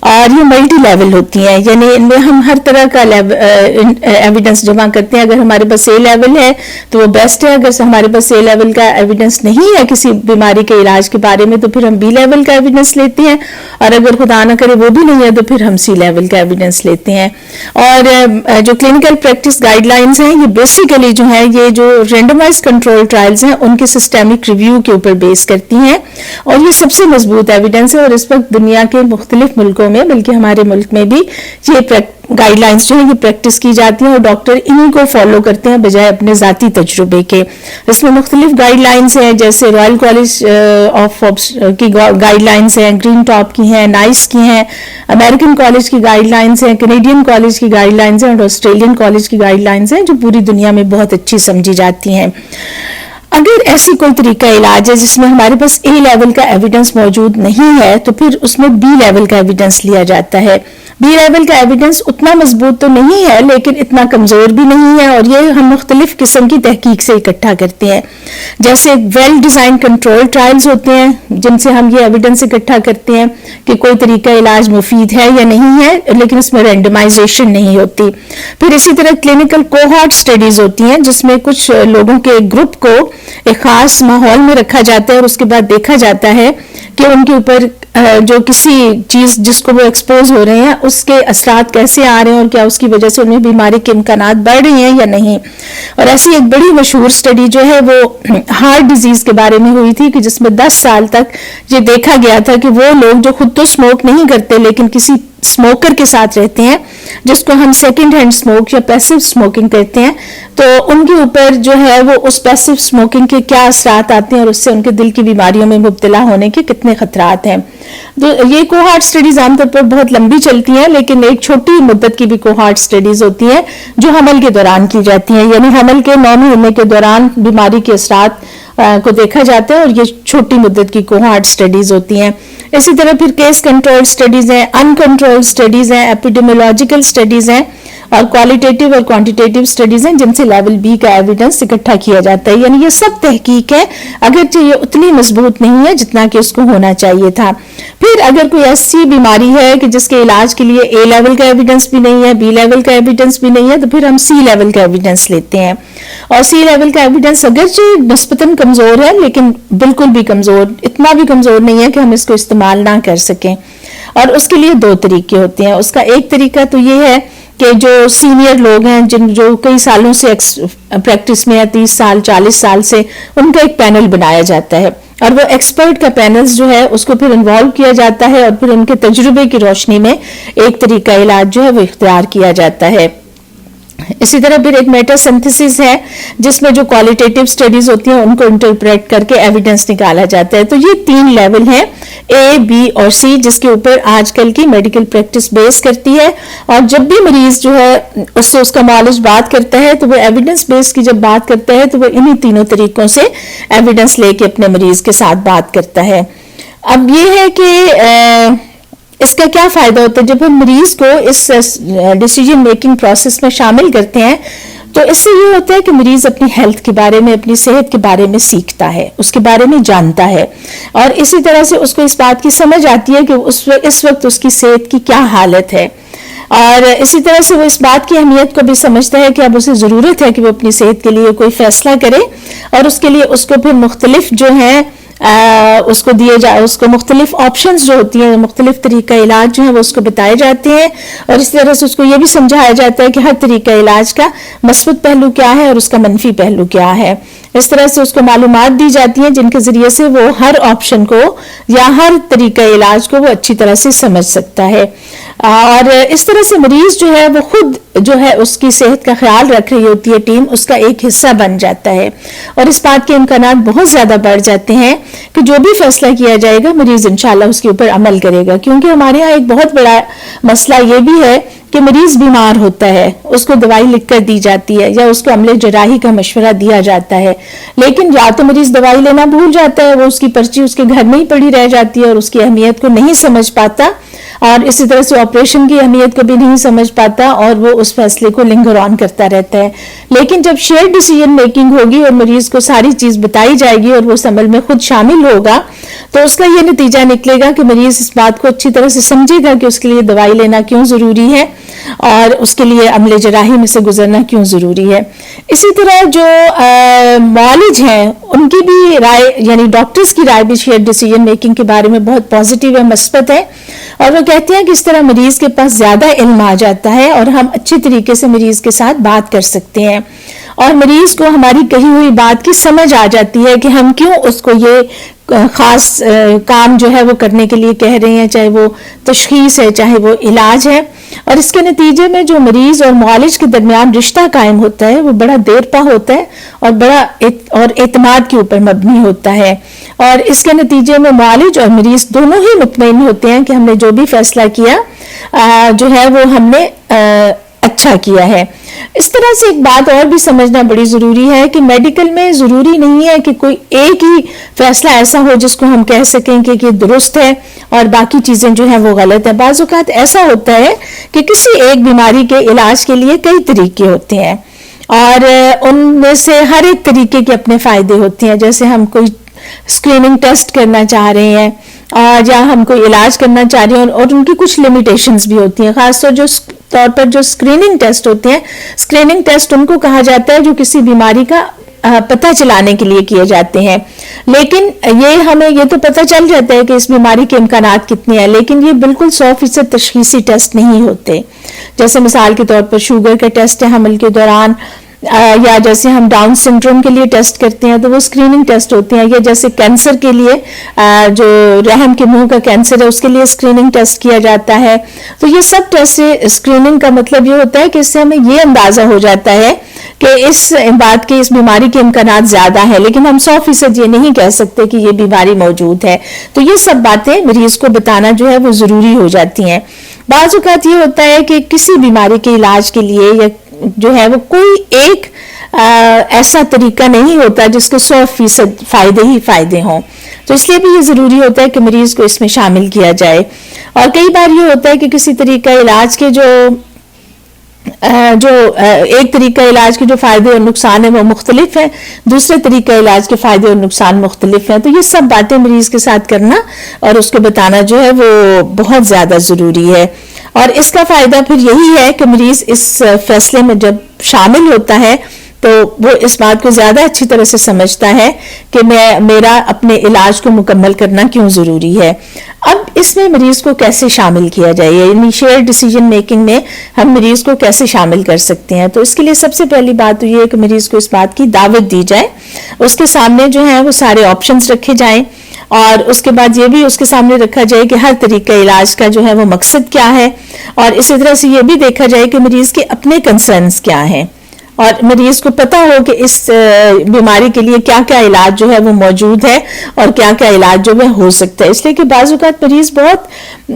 اور یہ multi level ہوتی ہیں، یعنی ان میں ہم ہر طرح کا ایویڈنس جمع کرتے ہیں. اگر ہمارے پاس اے لیول ہے تو وہ بیسٹ ہے، اگر ہمارے پاس اے لیول کا ایویڈنس نہیں ہے کسی بیماری کے علاج کے بارے میں تو پھر ہم بی لیول کا ایویڈنس لیتے ہیں، اور اگر خدا نہ کرے وہ بھی نہیں ہے تو پھر ہم سی لیول کا ایویڈنس لیتے ہیں. اور جو کلینکل پریکٹس گائیڈ لائنز ہیں یہ بیسیکلی جو ہے یہ جو رینڈمائز کنٹرول ٹرائلز ہیں ان کے سسٹمک ریویو کے اوپر بیس کرتی ہیں، اور یہ سب سے مضبوط ایویڈنس ہے. اور اس وقت دنیا کے مختلف ملکوں میں بلکہ ہمارے ملک میں بھی یہ گائیڈ لائنز جو ہیں یہ پریکٹس کی جاتی ہیں، اور ڈاکٹر انہی کو فالو کرتے ہیں بجائے اپنے ذاتی تجربے کے. اس میں مختلف گائیڈ لائنز ہیں، جیسے رائل کالج آف کی گائیڈ لائنز ہیں، گرین ٹاپ کی ہیں، نائس کی ہیں، امریکن کالج کی گائیڈ لائنز ہیں، کینیڈین کالج کی گائیڈ لائنز ہیں، اور آسٹریلین کالج کی گائیڈ لائنز ہیں جو پوری دنیا میں بہت اچھی سمجھی جاتی ہیں. اگر ایسی کوئی طریقہ علاج ہے جس میں ہمارے پاس اے لیول کا ایویڈنس موجود نہیں ہے تو پھر اس میں بی لیول کا ایویڈنس لیا جاتا ہے. بی لیول کا ایویڈنس اتنا مضبوط تو نہیں ہے لیکن اتنا کمزور بھی نہیں ہے، اور یہ ہم مختلف قسم کی تحقیق سے اکٹھا کرتے ہیں. جیسے ویل ڈیزائن کنٹرول ٹرائلز ہوتے ہیں جن سے ہم یہ ایویڈنس اکٹھا کرتے ہیں کہ کوئی طریقہ علاج مفید ہے یا نہیں ہے، لیکن اس میں رینڈمائزیشن نہیں ہوتی. پھر اسی طرح کلینکل کوہارٹ سٹڈیز ہوتی ہیں جس میں کچھ لوگوں کے گروپ کو ایک خاص ماحول میں رکھا جاتا ہے اور اس کے بعد دیکھا جاتا ہے کہ ان کے اوپر جو کسی چیز جس کو وہ ایکسپوز ہو رہے ہیں اس کے اثرات کیسے آ رہے ہیں اور کیا اس کی وجہ سے انہیں بیماری کے امکانات بڑھ رہے ہیں یا نہیں. اور ایسی ایک بڑی مشہور سٹڈی جو ہے وہ ہارٹ ڈیزیز کے بارے میں ہوئی تھی کہ جس میں 10 سال تک یہ دیکھا گیا تھا کہ وہ لوگ جو خود تو سموک نہیں کرتے لیکن کسی اسموکر کے ساتھ رہتے ہیں جس کو ہم سیکنڈ ہینڈ اسموک یا پیسو اسموکنگ کہتے ہیں، تو ان کے اوپر جو ہے وہ اس پیسو اسموکنگ کے کیا اثرات آتے ہیں اور اس سے ان کے دل کی بیماریوں میں مبتلا ہونے کے کتنے خطرات ہیں. تو یہ کوہارٹ سٹڈیز عام طور پر بہت لمبی چلتی ہیں، لیکن ایک چھوٹی مدت کی بھی کوہارٹ سٹڈیز ہوتی ہیں جو حمل کے دوران کی جاتی ہیں، یعنی حمل کے 9 مہینے کے دوران بیماری کے اثرات کو دیکھا جاتا ہے، اور یہ چھوٹی مدت کی کوہارٹ سٹڈیز ہوتی ہیں. اسی طرح پھر کیس کنٹرول سٹڈیز ہیں، ان کنٹرول سٹڈیز ہیں، ایپیڈیمیولوجیکل سٹڈیز ہیں، اور کوالٹیٹیو اور کوانٹیٹیو سٹڈیز ہیں جن سے لیول بی کا ایویڈنس اکٹھا کیا جاتا ہے. یعنی یہ سب تحقیق ہے اگرچہ یہ اتنی مضبوط نہیں ہے جتنا کہ اس کو ہونا چاہیے تھا. پھر اگر کوئی ایسی بیماری ہے کہ جس کے علاج کے لیے اے لیول کا ایویڈنس بھی نہیں ہے، بی لیول کا ایویڈنس بھی نہیں ہے، تو پھر ہم سی لیول کا ایویڈنس لیتے ہیں. اور سی لیول کا ایویڈنس اگرچہ نسبتاً کمزور ہے لیکن بالکل بھی کمزور، اتنا بھی کمزور نہیں ہے کہ ہم اس کو استعمال نہ کر سکیں. اور اس کے لیے 2 طریقے ہوتے ہیں. اس کا ایک طریقہ تو یہ ہے کہ جو سینئر لوگ ہیں جو کئی سالوں سے پریکٹس میں ہے، 30 سال 40 سال سے، ان کا ایک پینل بنایا جاتا ہے، اور وہ ایکسپرٹ کا پینلز جو ہے اس کو پھر انوالو کیا جاتا ہے، اور پھر ان کے تجربے کی روشنی میں ایک طریقہ علاج جو ہے وہ اختیار کیا جاتا ہے. اسی طرح پھر ایک میٹا سنتھسس ہے جس میں جو کوالٹیٹیو سٹڈیز ہوتی ہیں ان کو انٹرپریٹ کر کے ایویڈنس نکالا جاتا ہے. تو یہ 3 لیول ہیں، اے، بی اور سی، جس کے اوپر آج کل کی میڈیکل پریکٹس بیس کرتی ہے. اور جب بھی مریض جو ہے اس سے اس کا معالج بات کرتا ہے تو وہ ایویڈنس بیس کی جب بات کرتا ہے تو وہ انہی 3 طریقوں سے ایویڈنس لے کے اپنے مریض کے ساتھ بات کرتا ہے. اب یہ ہے کہ اس کا کیا فائدہ ہوتا ہے جب ہم مریض کو اس ڈیسیجن میکنگ پروسیس میں شامل کرتے ہیں، تو اس سے یہ ہوتا ہے کہ مریض اپنی ہیلتھ کے بارے میں، اپنی صحت کے بارے میں سیکھتا ہے، اس کے بارے میں جانتا ہے، اور اسی طرح سے اس کو اس بات کی سمجھ آتی ہے کہ اس وقت اس کی صحت کی کیا حالت ہے، اور اسی طرح سے وہ اس بات کی اہمیت کو بھی سمجھتا ہے کہ اب اسے ضرورت ہے کہ وہ اپنی صحت کے لیے کوئی فیصلہ کرے، اور اس کے لیے اس کو پھر مختلف جو ہیں اس کو دیے جائے، اس کو مختلف آپشنز جو ہوتی ہیں، مختلف طریقہ علاج جو ہیں وہ اس کو بتائے جاتے ہیں، اور اس طرح سے اس کو یہ بھی سمجھایا جاتا ہے کہ ہر طریقہ علاج کا مثبت پہلو کیا ہے اور اس کا منفی پہلو کیا ہے. اس طرح سے اس کو معلومات دی جاتی ہیں جن کے ذریعے سے وہ ہر آپشن کو یا ہر طریقہ علاج کو وہ اچھی طرح سے سمجھ سکتا ہے. اور اس طرح سے مریض جو ہے وہ خود جو ہے اس کی صحت کا خیال رکھ رہی ہوتی ہے ٹیم، اس کا ایک حصہ بن جاتا ہے، اور اس بات کے امکانات بہت زیادہ بڑھ جاتے ہیں کہ جو بھی فیصلہ کیا جائے گا مریض انشاءاللہ اس کے اوپر عمل کرے گا. کیونکہ ہمارے ہاں ایک بہت بڑا مسئلہ یہ بھی ہے کہ مریض بیمار ہوتا ہے، اس کو دوائی لکھ کر دی جاتی ہے یا اس کو عملے جراحی کا مشورہ دیا جاتا ہے، لیکن یا تو مریض دوائی لینا بھول جاتا ہے، وہ اس کی پرچی اس کے گھر میں ہی پڑی رہ جاتی ہے اور اس کی اہمیت کو نہیں سمجھ پاتا، اور اسی طرح سے آپریشن کی اہمیت کو بھی نہیں سمجھ پاتا اور وہ اس فیصلے کو لنگر آن کرتا رہتا ہے. لیکن جب شیئر ڈیسیژن میکنگ ہوگی اور مریض کو ساری چیز بتائی جائے گی اور وہ اس عمل میں خود شامل ہوگا تو اس کا یہ نتیجہ نکلے گا کہ مریض اس بات کو اچھی طرح سے سمجھے گا کہ اس کے لیے دوائی لینا کیوں ضروری ہے اور اس کے لیے عمل جراحی میں سے گزرنا کیوں ضروری ہے. اسی طرح جو معالج ہیں ان کی بھی رائے یعنی ڈاکٹرز کی رائے بھی شیئر ڈیسیژن میکنگ کے بارے میں بہت پازیٹیو ہے، مثبت ہے، اور وہ کہتے ہیں کہ اس طرح مریض کے پاس زیادہ علم آ جاتا ہے اور ہم اچھے طریقے سے مریض کے ساتھ بات کر سکتے ہیں اور مریض کو ہماری کہی ہوئی بات کی سمجھ آ جاتی ہے کہ ہم کیوں اس کو یہ خاص کام جو ہے وہ کرنے کے لیے کہہ رہے ہیں، چاہے وہ تشخیص ہے چاہے وہ علاج ہے. اور اس کے نتیجے میں جو مریض اور معالج کے درمیان رشتہ قائم ہوتا ہے وہ بڑا دیر پا ہوتا ہے اور بڑا اور اعتماد کے اوپر مبنی ہوتا ہے. اور اس کے نتیجے میں معالج اور مریض دونوں ہی مطمئن ہوتے ہیں کہ ہم نے جو بھی فیصلہ کیا جو ہے وہ ہم نے اچھا کیا ہے. اس طرح سے ایک بات اور بھی سمجھنا بڑی ضروری ہے کہ میڈیکل میں ضروری نہیں ہے کہ کوئی ایک ہی فیصلہ ایسا ہو جس کو ہم کہہ سکیں کہ یہ درست ہے اور باقی چیزیں جو ہیں وہ غلط ہیں. بعض اوقات ایسا ہوتا ہے کہ کسی ایک بیماری کے علاج کے لیے کئی طریقے ہوتے ہیں اور ان میں سے ہر ایک طریقے کے اپنے فائدے ہوتے ہیں. جیسے ہم کوئی اسکریننگ ٹیسٹ کرنا چاہ رہے ہیں یا ہم کوئی علاج کرنا چاہ رہے ہیں اور ان کی کچھ لمیٹیشنز بھی ہوتی ہیں. خاص طور پر جو اسکریننگ ٹیسٹ ہوتے ہیں، اسکریننگ ٹیسٹ ان کو کہا جاتا ہے جو کسی بیماری کا پتہ چلانے کے لیے کیے جاتے ہیں. لیکن ہمیں یہ تو پتہ چل جاتا ہے کہ اس بیماری کے امکانات کتنے ہیں، لیکن یہ بالکل 100% تشخیصی ٹیسٹ نہیں ہوتے. جیسے مثال کے طور پر شوگر کا ٹیسٹ ہے حمل کے دوران، یا جیسے ہم ڈاؤن سنڈروم کے لیے ٹیسٹ کرتے ہیں تو وہ اسکریننگ ٹیسٹ ہوتے ہیں، یا جیسے کینسر کے لیے جو رحم کے منہ کا کینسر ہے اس کے لیے اسکریننگ ٹیسٹ کیا جاتا ہے. تو یہ سب ٹیسٹ اسکریننگ کا مطلب یہ ہوتا ہے کہ اس سے ہمیں یہ اندازہ ہو جاتا ہے کہ اس بات کے اس بیماری کے امکانات زیادہ ہیں، لیکن ہم 100% یہ نہیں کہہ سکتے کہ یہ بیماری موجود ہے. تو یہ سب باتیں مریض کو بتانا جو ہے وہ ضروری ہو جاتی ہیں. بعض اوقات یہ ہوتا ہے کہ کسی بیماری کے علاج کے لیے یا جو ہے وہ کوئی ایک ایسا طریقہ نہیں ہوتا جس کے 100% فائدے ہی فائدے ہوں. تو اس لیے بھی یہ ضروری ہوتا ہے کہ مریض کو اس میں شامل کیا جائے. اور کئی بار یہ ہوتا ہے کہ کسی طریقہ علاج کے جو ایک طریقہ علاج کے جو فائدے اور نقصان ہیں وہ مختلف ہیں، دوسرے طریقہ علاج کے فائدے اور نقصان مختلف ہیں. تو یہ سب باتیں مریض کے ساتھ کرنا اور اس کو بتانا جو ہے وہ بہت زیادہ ضروری ہے. اور اس کا فائدہ پھر یہی ہے کہ مریض اس فیصلے میں جب شامل ہوتا ہے تو وہ اس بات کو زیادہ اچھی طرح سے سمجھتا ہے کہ میرا اپنے علاج کو مکمل کرنا کیوں ضروری ہے. اب اس میں مریض کو کیسے شامل کیا جائے، یعنی شیئر ڈیسیژن میکنگ میں ہم مریض کو کیسے شامل کر سکتے ہیں. تو اس کے لیے سب سے پہلی بات تو یہ ہے کہ مریض کو اس بات کی دعوت دی جائے، اس کے سامنے جو ہیں وہ سارے آپشنز رکھے جائیں اور اس کے بعد یہ بھی اس کے سامنے رکھا جائے کہ ہر طریقہ علاج کا جو ہے وہ مقصد کیا ہے، اور اسی طرح سے یہ بھی دیکھا جائے کہ مریض کے اپنے کنسرنز کیا ہیں اور مریض کو پتہ ہو کہ اس بیماری کے لیے کیا کیا علاج جو ہے وہ موجود ہے اور کیا کیا علاج جو ہے ہو سکتا ہے. اس لیے کہ بعض اوقات مریض بہت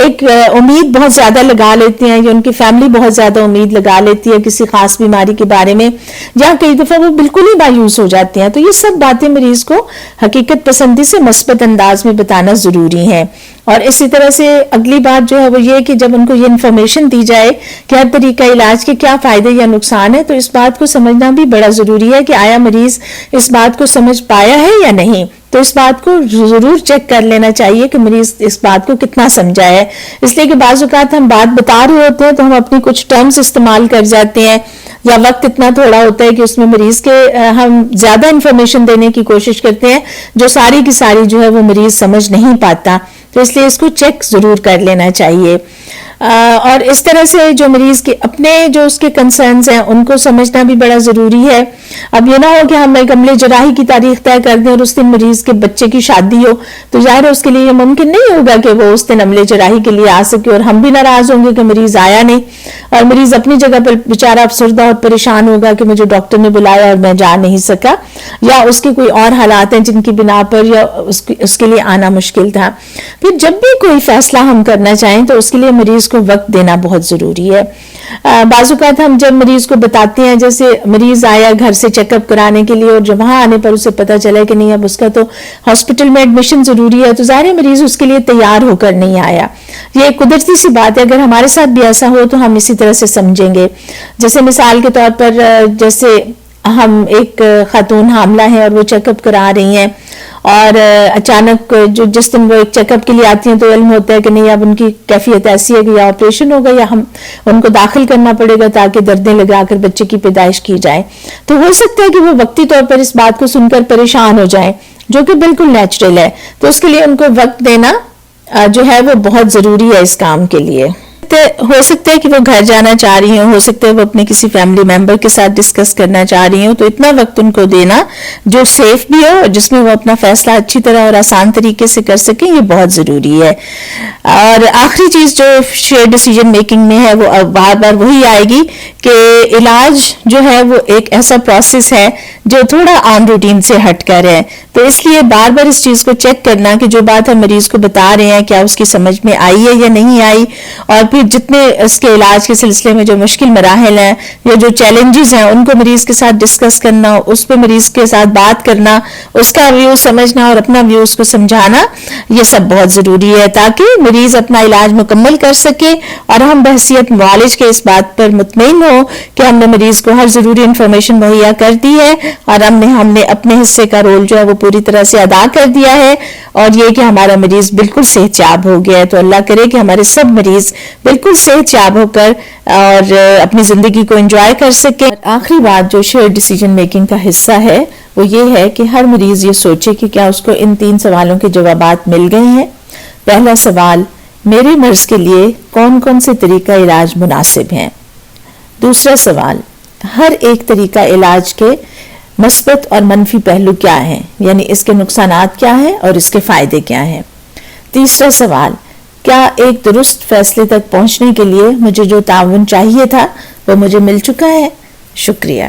ایک امید بہت زیادہ لگا لیتے ہیں یا ان کی فیملی بہت زیادہ امید لگا لیتی ہے کسی خاص بیماری کے بارے میں، یا کئی دفعہ وہ بالکل ہی مایوس ہو جاتے ہیں. تو یہ سب باتیں مریض کو حقیقت پسندی سے مثبت انداز میں بتانا ضروری ہے. اور اسی طرح سے اگلی بات جو ہے وہ یہ کہ جب ان کو یہ انفارمیشن دی جائے کہ ہر طریقہ علاج کے کیا فائدے یا نقصان ہے تو اس بات کو سمجھنا بھی بڑا ضروری ہے کہ آیا مریض اس بات کو سمجھ پایا ہے یا نہیں. تو اس بات کو ضرور چیک کر لینا چاہیے کہ مریض اس بات کو کتنا سمجھا ہے. اس لیے کہ بعض اوقات ہم بات بتا رہے ہوتے ہیں تو ہم اپنی کچھ ٹرمز استعمال کر جاتے ہیں یا وقت اتنا تھوڑا ہوتا ہے کہ اس میں مریض کے ہم زیادہ انفارمیشن دینے کی کوشش کرتے ہیں جو ساری کی ساری جو ہے وہ مریض سمجھ نہیں پاتا. تو اس لیے اس کو چیک ضرور کر لینا چاہیے. اور اس طرح سے جو مریض کے اپنے جو اس کے کنسرنز ہیں ان کو سمجھنا بھی بڑا ضروری ہے. اب یہ نہ ہو کہ ہم ایک عمل جراحی کی تاریخ طے کر دیں اور اس دن مریض کے بچے کی شادی ہو تو ظاہر اس کے لیے یہ ممکن نہیں ہوگا کہ وہ اس دن عمل جراحی کے لیے آ سکے اور ہم بھی ناراض ہوں گے کہ مریض آیا نہیں. اور مریض اپنی جگہ پر بیچارہ افسردہ اور پریشان ہوگا کہ مجھے ڈاکٹر نے بلایا اور میں جا نہیں سکا، یا اس کے کوئی اور حالات ہیں جن کی بنا پر یا اس کے لیے آنا مشکل تھا. پھر جب بھی کوئی فیصلہ ہم کرنا چاہیں تو اس کے لیے مریض کو وقت دینا بہت ضروری ہے. بعض اوقات ہم جب مریض کو بتاتے ہیں، جیسے مریض آیا گھر سے چیک اپ کرانے کے لیے اور جب وہاں آنے پر اسے پتہ چلا کہ نہیں اب اس کا تو ہاسپٹل میں ایڈمیشن ضروری ہے، تو ظاہر مریض اس کے لیے تیار ہو کر نہیں آیا. یہ قدرتی سی بات ہے، اگر ہمارے ساتھ بھی ایسا ہو تو ہم اسی طرح سے سمجھیں گے. جیسے مثال کے طور پر جیسے ہم ایک خاتون حاملہ ہیں اور وہ چیک اپ کرا رہی ہیں، اور اچانک جس دن وہ ایک چیک اپ کے لیے آتی ہیں تو علم ہوتا ہے کہ نہیں اب ان کی کیفیت ایسی ہے کہ یا آپریشن ہوگا یا ہم ان کو داخل کرنا پڑے گا تاکہ دردیں لگا کر بچے کی پیدائش کی جائے. تو ہو سکتا ہے کہ وہ وقتی طور پر اس بات کو سن کر پریشان ہو جائیں، جو کہ بالکل نیچرل ہے. تو اس کے لیے ان کو وقت دینا جو ہے وہ بہت ضروری ہے اس کام کے لیے. ہو سکتا ہے کہ وہ گھر جانا چاہ رہی ہوں، ہو سکتا ہے وہ اپنے کسی فیملی ممبر کے ساتھ ڈسکس کرنا چاہ رہی ہوں، تو اتنا وقت ان کو دینا جو سیف بھی ہو اور جس میں وہ اپنا فیصلہ اچھی طرح اور آسان طریقے سے کر سکیں، یہ بہت ضروری ہے. اور آخری چیز جو شیئر ڈیسیجن میکنگ میں ہے وہ بار بار وہی آئے گی کہ علاج جو ہے وہ ایک ایسا پروسیس ہے جو تھوڑا عام روٹین سے ہٹ کر ہے. تو اس لیے بار بار اس چیز کو چیک کرنا کہ جو بات ہم مریض کو بتا رہے ہیں کیا اس کی سمجھ میں آئی ہے یا نہیں آئی، اور پھر جتنے اس کے علاج کے سلسلے میں جو مشکل مراحل ہیں یا جو چیلنجز ہیں ان کو مریض کے ساتھ ڈسکس کرنا، اس پہ مریض کے ساتھ بات کرنا، اس کا ویو سمجھنا اور اپنا ویو اس کو سمجھانا، یہ سب بہت ضروری ہے تاکہ مریض اپنا علاج مکمل کر سکے اور ہم بحیثیت معالج کے اس بات پر مطمئن ہو کہ ہم نے مریض کو ہر ضروری انفارمیشن مہیا کر دی ہے اور ہم نے اپنے حصے کا رول جو ہے وہ پوری طرح سے ادا کر دیا ہے، اور یہ کہ ہمارا مریض بالکل صحت یاب ہو گیا ہے. تو اللہ کرے کہ ہمارے سب مریض بالکل صحت یاب ہو کر اور اپنی زندگی کو انجوائے کر سکیں. آخری بات جو شیئر ڈیسیجن میکنگ کا حصہ ہے وہ یہ ہے کہ ہر مریض یہ سوچے کہ کیا اس کو ان 3 سوالوں کے جوابات مل گئے ہیں. پہلا سوال، میرے مرض کے لیے کون کون سے طریقہ علاج مناسب ہیں. دوسرا سوال، ہر ایک طریقہ علاج کے مثبت اور منفی پہلو کیا ہیں، یعنی اس کے نقصانات کیا ہیں اور اس کے فائدے کیا ہیں. تیسرا سوال، کیا ایک درست فیصلے تک پہنچنے کے لیے مجھے جو تعاون چاہیے تھا وہ مجھے مل چکا ہے. شکریہ.